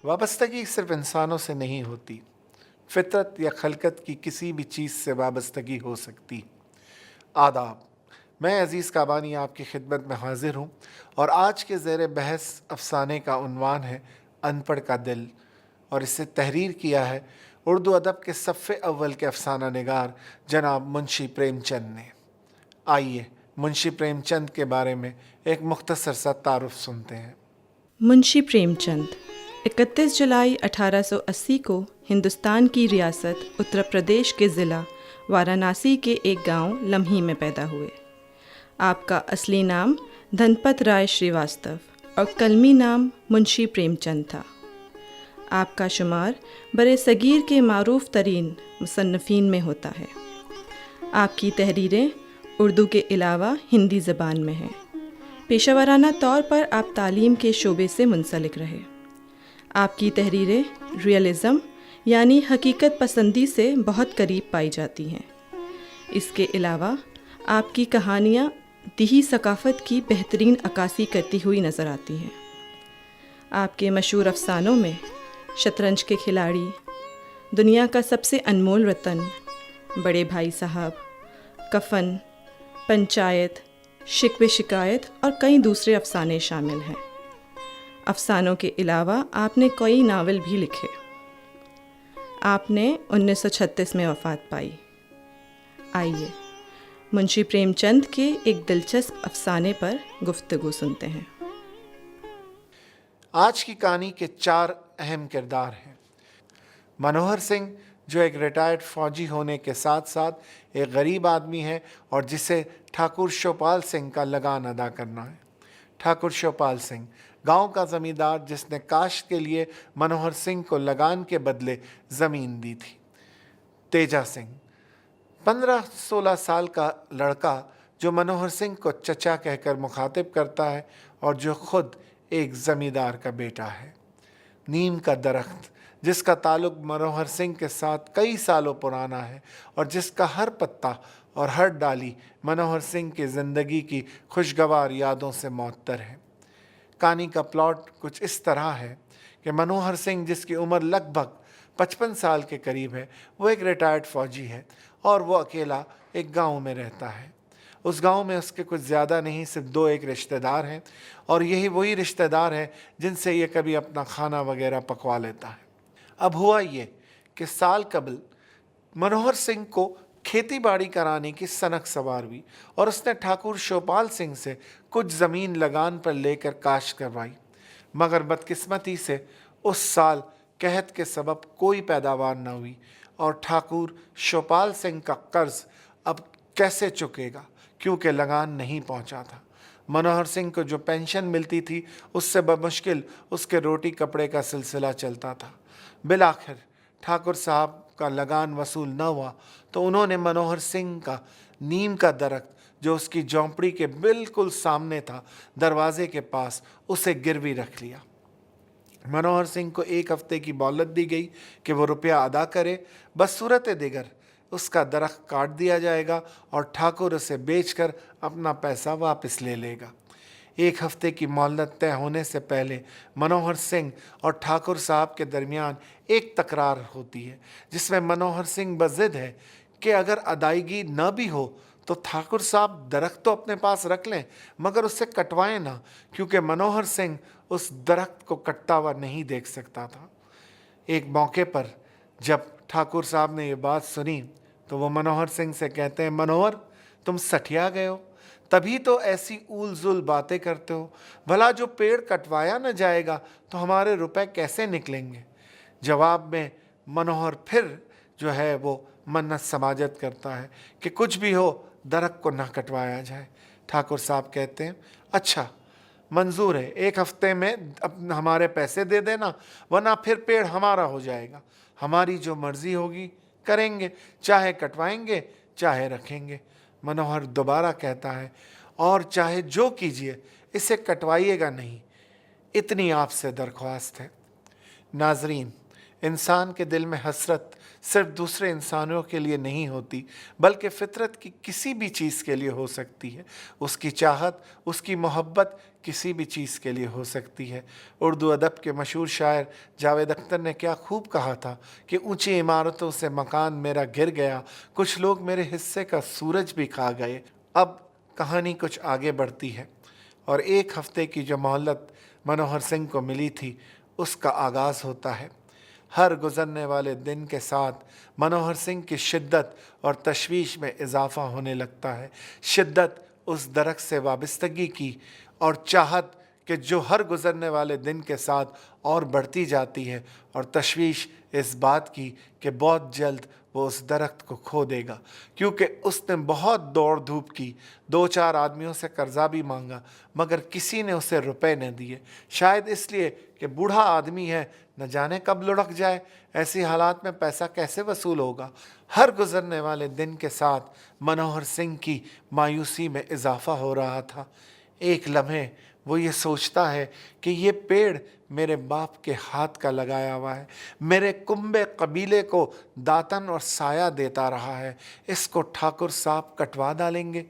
वाबस्तगी सिर्फ इंसानों से नहीं होती, फितरत या खलकत की किसी भी चीज़ से वाबस्तगी हो सकती। आदाब, मैं अज़ीज़ काबानी आपकी खिदमत में हाजिर हूँ और आज के ज़ेर बहस अफ़साने का उन्वान है अनपढ़ का दिल, और इसे तहरीर किया है उर्दू अदब के सफ़े अव्वल के अफ़साना निगार जनाब मुंशी प्रेमचंद ने। आइए मुंशी प्रेमचंद के बारे में एक मुख्तसर सा तारुफ सुनते हैं। मुंशी प्रेमचंद 31 जुलाई 1880 को हिंदुस्तान की रियासत उत्तर प्रदेश के ज़िला वाराणसी के एक गांव लम्ही में पैदा हुए। आपका असली नाम धनपत राय श्रीवास्तव और कलमी नाम मुंशी प्रेमचंद था। आपका शुमार बरे सगीर के मारूफ तरीन मुसन्नफ़ीन में होता है। आपकी तहरीरें उर्दू के अलावा हिंदी ज़बान में हैं। पेशेवराना तौर पर आप तालीम के शोबे से मुंसलिक रहे। आपकी तहरीरें रियलिज़म यानी हकीकत पसंदी से बहुत करीब पाई जाती हैं। इसके अलावा आपकी कहानियाँ दिही सकाफ़त की बेहतरीन अक्कासी करती हुई नज़र आती हैं। आपके मशहूर अफ़सानों में शतरंज के खिलाड़ी, दुनिया का सबसे अनमोल रतन, बड़े भाई साहब, कफ़न, पंचायत, शिकवे शिकायत और कई दूसरे अफ़साने शामिल हैं। अफ़सानों के अलावा आपने कई नावल भी लिखे। आपने 1936 में वफ़ात पाई। आइए मुंशी प्रेमचंद के एक दिलचस्प अफ़साने पर गुफ्तगू सुनते हैं। आज की कहानी के 4 अहम किरदार हैं। मनोहर सिंह, जो एक रिटायर्ड फ़ौजी होने के साथ साथ एक गरीब आदमी है और जिसे ठाकुर शोपाल सिंह का लगान अदा करना है। ठाकुर शोपाल सिंह गांव का ज़मींदार जिसने काश्त के लिए मनोहर सिंह को लगान के बदले ज़मीन दी थी। तेजा सिंह 15-16 साल का लड़का जो मनोहर सिंह को चचा कहकर मुखातिब करता है और जो खुद एक ज़मींदार का बेटा है। नीम का दरख्त जिसका ताल्लुक़ मनोहर सिंह के साथ कई सालों पुराना है और जिसका हर पत्ता और हर डाली मनोहर सिंह की ज़िंदगी की खुशगवार यादों से मुअत्तर है। कहानी का प्लॉट कुछ इस तरह है कि मनोहर सिंह, जिसकी उम्र लगभग 55 साल के करीब है, वो एक रिटायर्ड फ़ौजी है और वो अकेला एक गांव में रहता है। उस गांव में उसके कुछ ज़्यादा नहीं, सिर्फ 2-1 रिश्तेदार हैं और यही वही रिश्तेदार हैं जिनसे ये कभी अपना खाना वगैरह पकवा लेता है। अब हुआ ये कि साल कबल मनोहर सिंह को खेती बाड़ी कराने की सनक सवार हुई और उसने ठाकुर शोपाल सिंह से कुछ ज़मीन लगान पर लेकर काश्त करवाई, मगर बदकिस्मती से उस साल कहत के सबब कोई पैदावार न हुई और ठाकुर शोपाल सिंह का कर्ज अब कैसे चुकेगा, क्योंकि लगान नहीं पहुंचा था। मनोहर सिंह को जो पेंशन मिलती थी उससे बमुश्किल उसके रोटी कपड़े का सिलसिला चलता था। बिलाखिर ठाकुर साहब का लगान वसूल न हुआ तो उन्होंने मनोहर सिंह का नीम का दरख्त, जो उसकी झोंपड़ी के बिल्कुल सामने था, दरवाजे के पास, उसे गिरवी रख लिया। मनोहर सिंह को 1 हफ्ते की मोहलत दी गई कि वो रुपया अदा करे, बस सूरत दिगर उसका दरख्त काट दिया जाएगा और ठाकुर उसे बेचकर अपना पैसा वापस ले लेगा। 1 हफ्ते की मोहलत तय होने से पहले मनोहर सिंह और ठाकुर साहब के दरमियान एक तकरार होती है, जिसमें मनोहर सिंह बज़िद है कि अगर अदायगी न भी हो तो ठाकुर साहब दरख्त तो अपने पास रख लें, मगर उससे कटवाएं ना, क्योंकि मनोहर सिंह उस दरख्त को कटता हुआ नहीं देख सकता था। एक मौके पर जब ठाकुर साहब ने ये बात सुनी तो वो मनोहर सिंह से कहते हैं, मनोहर, तुम सठिया गए हो, तभी तो ऐसी ऊल जुल बातें करते हो। भला जो पेड़ कटवाया न जाएगा तो हमारे रुपए कैसे निकलेंगे। जवाब में मनोहर फिर जो है वो मन्नत समाजत करता है कि कुछ भी हो दरख्त को ना कटवाया जाए। ठाकुर साहब कहते हैं, अच्छा मंजूर है, 1 हफ्ते में हमारे पैसे दे देना, वरना फिर पेड़ हमारा हो जाएगा। हमारी जो मर्जी होगी करेंगे, चाहे कटवाएंगे चाहे रखेंगे। मनोहर दोबारा कहता है, और चाहे जो कीजिए इसे कटवाइएगा नहीं, इतनी आपसे दरख्वास्त है। नाजरीन, इंसान के दिल में हसरत सिर्फ दूसरे इंसानों के लिए नहीं होती, बल्कि फितरत की किसी भी चीज़ के लिए हो सकती है। उसकी चाहत, उसकी मोहब्बत किसी भी चीज़ के लिए हो सकती है। उर्दू अदब के मशहूर शायर जावेद अख्तर ने क्या खूब कहा था कि ऊंची इमारतों से मकान मेरा गिर गया, कुछ लोग मेरे हिस्से का सूरज भी खा गए। अब कहानी कुछ आगे बढ़ती है और एक हफ्ते की जो मोहलत मनोहर सिंह को मिली थी, उसका आगाज़ होता है। हर गुजरने वाले दिन के साथ मनोहर सिंह की शिद्दत और तशवीश में इजाफा होने लगता है। शिद्दत उस दरख्त से वाबस्तगी की और चाहत कि जो हर गुजरने वाले दिन के साथ और बढ़ती जाती है, और तशवीश इस बात की कि बहुत जल्द वो उस दरख्त को खो देगा, क्योंकि उसने बहुत दौड़ धूप की, 2-4 आदमियों से कर्जा भी मांगा, मगर किसी ने उसे रुपए न दिए। शायद इसलिए कि बूढ़ा आदमी है, न जाने कब लुढ़क जाए, ऐसी हालात में पैसा कैसे वसूल होगा। हर गुजरने वाले दिन के साथ मनोहर सिंह की मायूसी में इजाफा हो रहा था। एक लम्हे वो ये सोचता है कि ये पेड़ मेरे बाप के हाथ का लगाया हुआ है, मेरे कुंबे कबीले को दातन और साया देता रहा है, इसको ठाकुर साहब कटवा डालेंगे।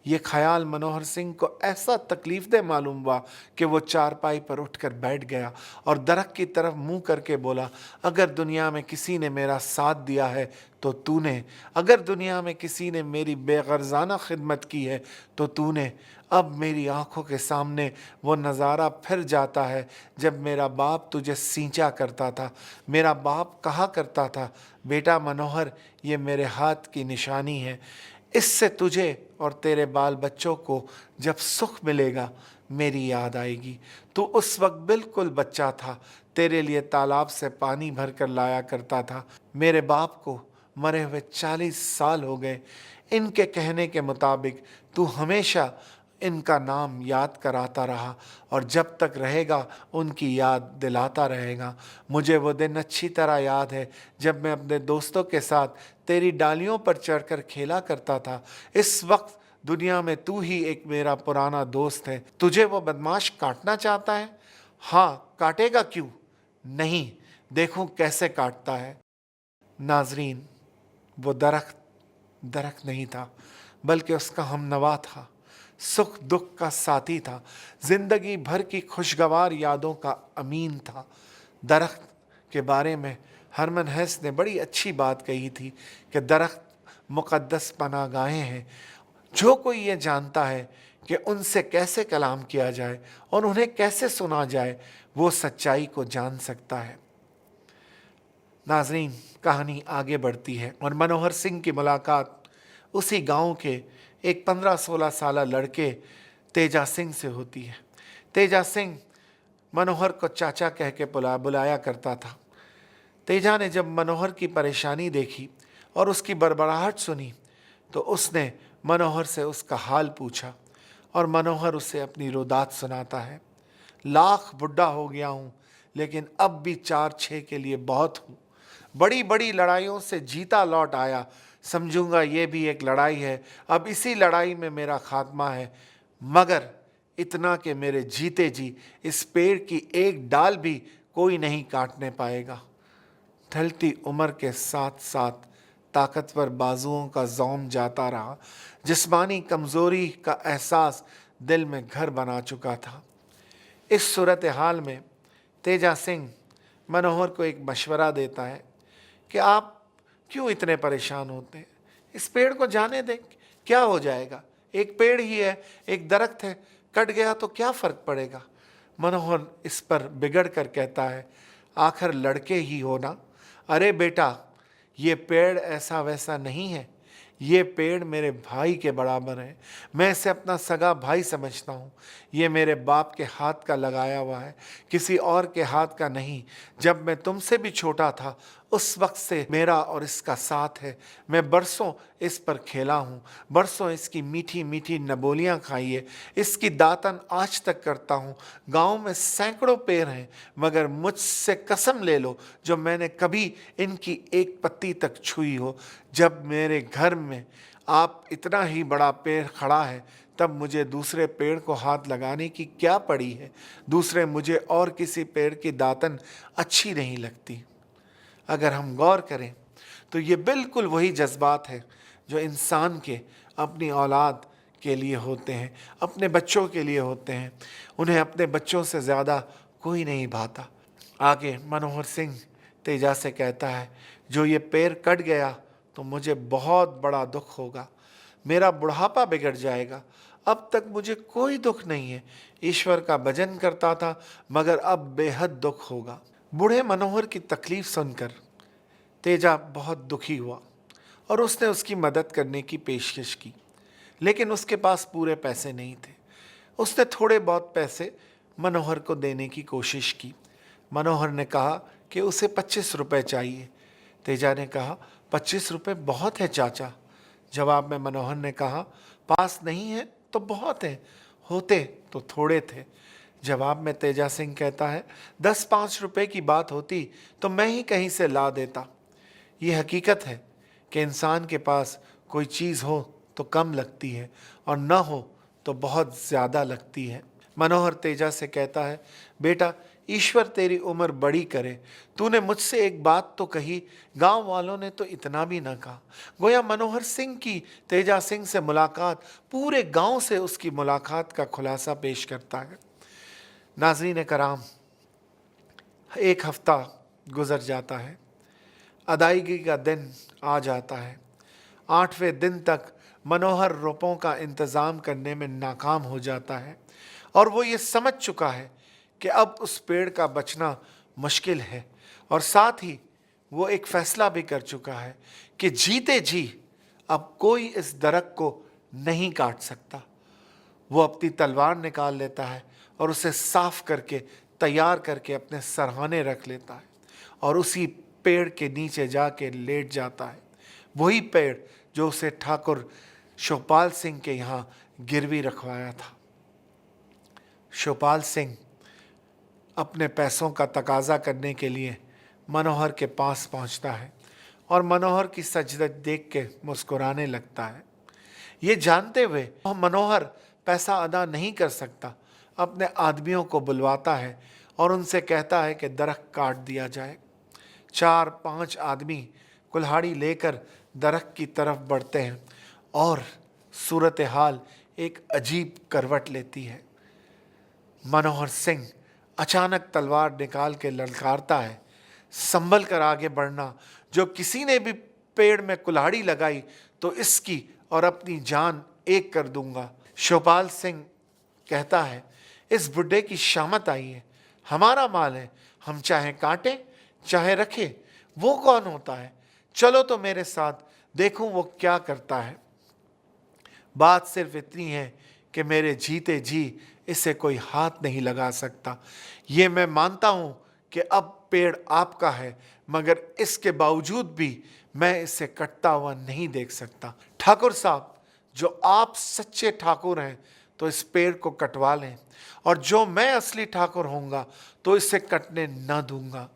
ये ख्याल मनोहर सिंह को ऐसा तकलीफदेह मालूम हुआ कि वो चारपाई पर उठकर बैठ गया और दरख्त की तरफ मुंह करके बोला, अगर दुनिया में किसी ने मेरा साथ दिया है तो तूने, अगर दुनिया में किसी ने मेरी बेगर्जाना खिदमत की है तो तूने। अब मेरी आंखों के सामने वो नज़ारा फिर जाता है जब मेरा बाप तुझे सींचा करता था। मेरा बाप कहा करता था, बेटा मनोहर, ये मेरे हाथ की निशानी है, इससे तुझे और तेरे बाल बच्चों को जब सुख मिलेगा मेरी याद आएगी। तू उस वक्त बिल्कुल बच्चा था, तेरे लिए तालाब से पानी भर कर लाया करता था। मेरे बाप को मरे हुए 40 साल हो गए। इनके कहने के मुताबिक तू हमेशा इनका नाम याद कराता रहा और जब तक रहेगा उनकी याद दिलाता रहेगा। मुझे वो दिन अच्छी तरह याद है जब मैं अपने दोस्तों के साथ तेरी डालियों पर चढ़कर खेला करता था। इस वक्त दुनिया में तू ही एक मेरा पुराना दोस्त है। तुझे वो बदमाश काटना चाहता है? हाँ, काटेगा क्यों नहीं, देखूं कैसे काटता है। नाजरीन, वो दरख्त नहीं था, बल्कि उसका हमनवा था, सुख दुख का साथी था, जिंदगी भर की खुशगवार यादों का अमीन था। दरख्त के बारे में हरमन हैस ने बड़ी अच्छी बात कही थी कि दरख्त मुक़द्दस पनाहगाहें हैं। जो कोई ये जानता है कि उनसे कैसे कलाम किया जाए और उन्हें कैसे सुना जाए, वो सच्चाई को जान सकता है। नाजरीन, कहानी आगे बढ़ती है और मनोहर सिंह की मुलाकात उसी गांव के एक 15-16 साल लड़के तेजा सिंह से होती है। तेजा सिंह मनोहर को चाचा कह के बुलाया करता था। तेजा ने जब मनोहर की परेशानी देखी और उसकी बड़बड़ाहट सुनी तो उसने मनोहर से उसका हाल पूछा और मनोहर उसे अपनी रुदात सुनाता है। लाख बुढ़ा हो गया हूँ, लेकिन अब भी 4-6 के लिए बहुत हूँ। बड़ी बड़ी लड़ाइयों से जीता लौट आया, समझूंगा ये भी एक लड़ाई है। अब इसी लड़ाई में मेरा खात्मा है, मगर इतना कि मेरे जीते जी इस पेड़ की एक डाल भी कोई नहीं काटने पाएगा। ढलती उम्र के साथ साथ ताकतवर बाजुओं का ज़ौम जाता रहा। जिस्मानी कमज़ोरी का एहसास दिल में घर बना चुका था। इस सूरत हाल में तेजा सिंह मनोहर को एक मशवरा देता है कि आप क्यों इतने परेशान होते हैं, इस पेड़ को जाने दें, क्या हो जाएगा, एक पेड़ ही है, एक दरख्त है, कट गया तो क्या फ़र्क पड़ेगा। मनोहर इस पर बिगड़ कर कहता है, आखिर लड़के ही हो ना। अरे बेटा, ये पेड़ ऐसा वैसा नहीं है, ये पेड़ मेरे भाई के बराबर है, मैं इसे अपना सगा भाई समझता हूँ। ये मेरे बाप के हाथ का लगाया हुआ है, किसी और के हाथ का नहीं। जब मैं तुमसे भी छोटा था उस वक्त से मेरा और इसका साथ है। मैं बरसों इस पर खेला हूँ, बरसों इसकी मीठी मीठी नबोलियाँ खाई है, इसकी दातन आज तक करता हूँ। गांव में सैकड़ों पेड़ हैं, मगर मुझसे कसम ले लो जो मैंने कभी इनकी एक पत्ती तक छुई हो। जब मेरे घर में आप इतना ही बड़ा पेड़ खड़ा है, तब मुझे दूसरे पेड़ को हाथ लगाने की क्या पड़ी है। दूसरे मुझे और किसी पेड़ की दातन अच्छी नहीं लगती। अगर हम गौर करें तो ये बिल्कुल वही जज्बात हैं जो इंसान के अपनी औलाद के लिए होते हैं, अपने बच्चों के लिए होते हैं। उन्हें अपने बच्चों से ज़्यादा कोई नहीं भाता। आगे मनोहर सिंह तेजा से कहता है, जो ये पैर कट गया तो मुझे बहुत बड़ा दुख होगा, मेरा बुढ़ापा बिगड़ जाएगा। अब तक मुझे कोई दुख नहीं है, ईश्वर का भजन करता था, मगर अब बेहद दुख होगा। बूढ़े मनोहर की तकलीफ सुनकर तेजा बहुत दुखी हुआ और उसने उसकी मदद करने की पेशकश की, लेकिन उसके पास पूरे पैसे नहीं थे। उसने थोड़े बहुत पैसे मनोहर को देने की कोशिश की। मनोहर ने कहा कि उसे 25 रुपये चाहिए। तेजा ने कहा, 25 रुपये बहुत है चाचा। जवाब में मनोहर ने कहा, पास नहीं है तो बहुत है, होते तो थोड़े थे। जवाब में तेजा सिंह कहता है, 10-5 रुपये की बात होती तो मैं ही कहीं से ला देता। ये हकीकत है कि इंसान के पास कोई चीज़ हो तो कम लगती है और न हो तो बहुत ज़्यादा लगती है। मनोहर तेजा से कहता है, बेटा ईश्वर तेरी उम्र बड़ी करे, तूने मुझसे एक बात तो कही, गांव वालों ने तो इतना भी न कहा। गोया मनोहर सिंह की तेजा सिंह से मुलाकात पूरे गांव से उसकी मुलाकात का खुलासा पेश करता है। नाज़रीन कराम, एक हफ्ता गुजर जाता है, अदायगी का दिन आ जाता है। 8वें दिन तक मनोहर रुपयों का इंतज़ाम करने में नाकाम हो जाता है और वो ये समझ चुका है कि अब उस पेड़ का बचना मुश्किल है, और साथ ही वो एक फ़ैसला भी कर चुका है कि जीते जी अब कोई इस दरख्त को नहीं काट सकता। वो अपनी तलवार निकाल लेता है और उसे साफ करके तैयार करके अपने सरहाने रख लेता है और उसी पेड़ के नीचे जाके लेट जाता है। वही पेड़ जो उसे ठाकुर शिवपाल सिंह के यहाँ गिरवी रखवाया था। शिवपाल सिंह अपने पैसों का तकाजा करने के लिए मनोहर के पास पहुंचता है और मनोहर की सजदत देख के मुस्कुराने लगता है। ये जानते हुए मनोहर पैसा अदा नहीं कर सकता, अपने आदमियों को बुलवाता है और उनसे कहता है कि दरख्त काट दिया जाए। 4-5 आदमी कुल्हाड़ी लेकर दरख्त की तरफ बढ़ते हैं और सूरत हाल एक अजीब करवट लेती है। मनोहर सिंह अचानक तलवार निकाल के ललकारता है, संभल कर आगे बढ़ना, जो किसी ने भी पेड़ में कुल्हाड़ी लगाई तो इसकी और अपनी जान एक कर दूंगा। शिवपाल सिंह कहता है, इस बुड्ढे की शामत आई है, हमारा माल है, हम चाहे काटें चाहे रखें, वो कौन होता है, चलो तो मेरे साथ, देखूं वो क्या करता है। बात सिर्फ इतनी है कि मेरे जीते जी इसे कोई हाथ नहीं लगा सकता। ये मैं मानता हूँ कि अब पेड़ आपका है, मगर इसके बावजूद भी मैं इसे कटता हुआ नहीं देख सकता। ठाकुर साहब, जो आप सच्चे ठाकुर हैं तो इस पेड़ को कटवा लें, और जो मैं असली ठाकुर होऊंगा तो इसे कटने न दूंगा।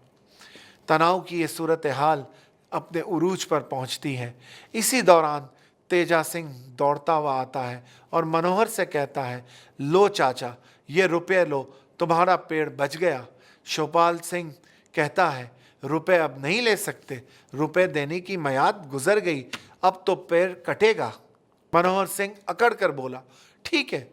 तनाव की ये सूरत हाल अपने उरूज पर पहुंचती है। इसी दौरान तेजा सिंह दौड़ता हुआ आता है और मनोहर से कहता है, लो चाचा, ये रुपये लो, तुम्हारा पेड़ बच गया। शिवपाल सिंह कहता है, रुपए अब नहीं ले सकते, रुपए देने की मियाद गुजर गई, अब तो पेड़ कटेगा। मनोहर सिंह अकड़ कर बोला, ठीक है,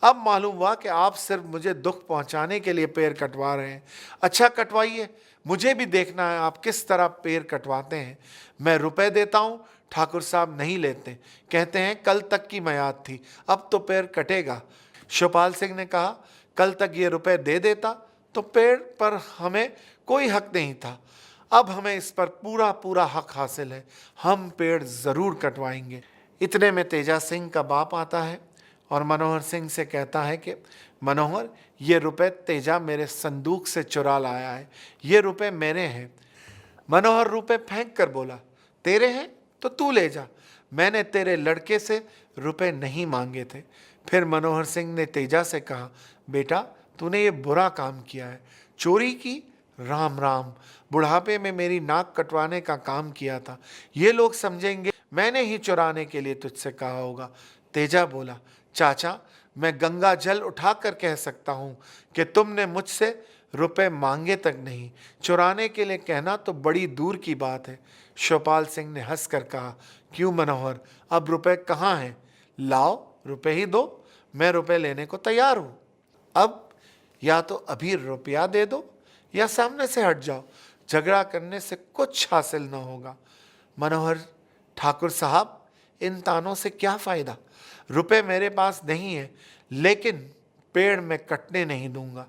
अब मालूम हुआ कि आप सिर्फ मुझे दुख पहुंचाने के लिए पेड़ कटवा रहे हैं। अच्छा कटवाइए, मुझे भी देखना है आप किस तरह पेड़ कटवाते हैं। मैं रुपए देता हूँ, ठाकुर साहब नहीं लेते, कहते हैं कल तक की मियाद थी, अब तो पेड़ कटेगा। शिवपाल सिंह ने कहा, कल तक ये रुपए दे देता तो पेड़ पर हमें कोई हक नहीं था, अब हमें इस पर पूरा पूरा हक हासिल है, हम पेड़ ज़रूर कटवाएंगे। इतने में तेजा सिंह का बाप आता है और मनोहर सिंह से कहता है कि मनोहर, ये रुपए तेजा मेरे संदूक से चुरा लाया है, ये रुपए मेरे हैं। मनोहर रुपए फेंक कर बोला, तेरे हैं तो तू ले जा, मैंने तेरे लड़के से रुपए नहीं मांगे थे। फिर मनोहर सिंह ने तेजा से कहा, बेटा तूने ये बुरा काम किया है, चोरी की, राम राम, बुढ़ापे में मेरी नाक कटवाने का काम किया था, ये लोग समझेंगे मैंने ही चुराने के लिए तुझसे कहा होगा। तेजा बोला, चाचा मैं गंगा जल उठाकर कह सकता हूँ कि तुमने मुझसे रुपए मांगे तक नहीं, चुराने के लिए कहना तो बड़ी दूर की बात है। शिवपाल सिंह ने हंसकर कहा, क्यों मनोहर, अब रुपए कहाँ हैं? लाओ, रुपए ही दो, मैं रुपए लेने को तैयार हूं। अब या तो अभी रुपया दे दो या सामने से हट जाओ, झगड़ा करने से कुछ हासिल न होगा। मनोहर, ठाकुर साहब, इन तानों से क्या फायदा? रुपए मेरे पास नहीं है, लेकिन पेड़ में कटने नहीं दूंगा।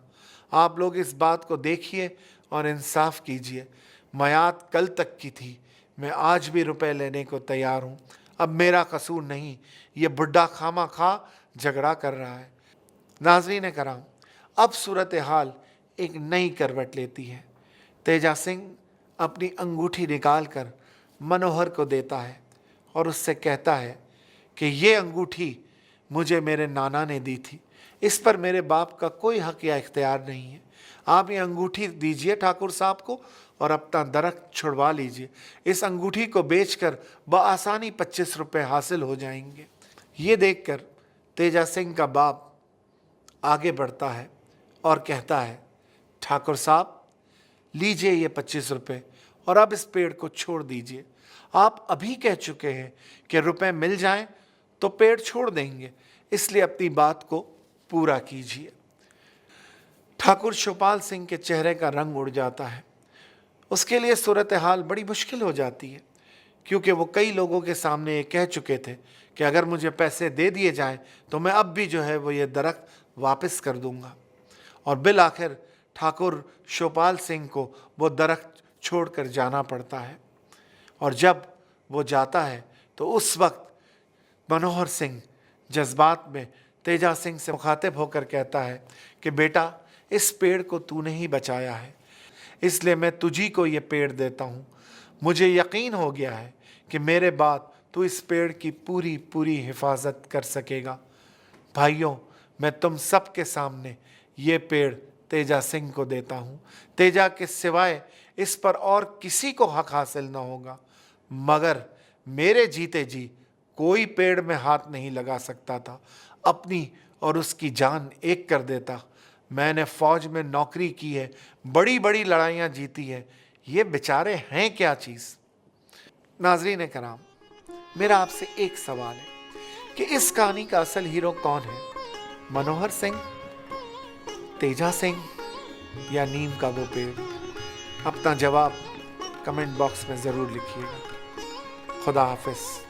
आप लोग इस बात को देखिए और इंसाफ कीजिए। मयात कल तक की थी, मैं आज भी रुपए लेने को तैयार हूं। अब मेरा कसूर नहीं, ये बुढ़ा खामा खा झगड़ा कर रहा है। नाज़रीन कराम, अब सूरत हाल एक नई करवट लेती है। तेजा सिंह अपनी अंगूठी निकाल कर मनोहर को देता है और उससे कहता है कि ये अंगूठी मुझे मेरे नाना ने दी थी, इस पर मेरे बाप का कोई हक या इख्तियार नहीं है। आप ये अंगूठी दीजिए ठाकुर साहब को और अपना दरख्त छुड़वा लीजिए। इस अंगूठी को बेचकर बआसानी 25 रुपये हासिल हो जाएंगे। ये देखकर तेजा सिंह का बाप आगे बढ़ता है और कहता है, ठाकुर साहब, लीजिए ये 25 रुपये और अब इस पेड़ को छोड़ दीजिए। आप अभी कह चुके हैं कि रुपए मिल जाएं तो पेड़ छोड़ देंगे, इसलिए अपनी बात को पूरा कीजिए। ठाकुर शिवपाल सिंह के चेहरे का रंग उड़ जाता है। उसके लिए सूरत हाल बड़ी मुश्किल हो जाती है, क्योंकि वो कई लोगों के सामने ये कह चुके थे कि अगर मुझे पैसे दे दिए जाएं तो मैं अब भी जो है वो ये दरख्त वापस कर दूंगा। और बिल आखिर ठाकुर शिवपाल सिंह को वो दरख्त छोड़कर जाना पड़ता है। और जब वो जाता है तो उस वक्त मनोहर सिंह जज्बात में तेजा सिंह से मुखातिब होकर कहता है कि बेटा, इस पेड़ को तूने ही बचाया है, इसलिए मैं तुझी को ये पेड़ देता हूँ। मुझे यकीन हो गया है कि मेरे बाद तू इस पेड़ की पूरी पूरी हिफाजत कर सकेगा। भाइयों, मैं तुम सब के सामने ये पेड़ तेजा सिंह को देता हूँ। तेजा के सिवाय इस पर और किसी को हक हासिल न होगा, मगर मेरे जीते जी कोई पेड़ में हाथ नहीं लगा सकता था। अपनी और उसकी जान एक कर देता। मैंने फौज में नौकरी की है, बड़ी बड़ी लड़ाइयाँ जीती है, ये बेचारे हैं क्या चीज़। नाज़रीन कराम, मेरा आपसे एक सवाल है कि इस कहानी का असल हीरो कौन है? मनोहर सिंह, तेजा सिंह या नीम का वो पेड़? अपना जवाब कमेंट बॉक्स में ज़रूर लिखिएगा। खुदा हाफिज़।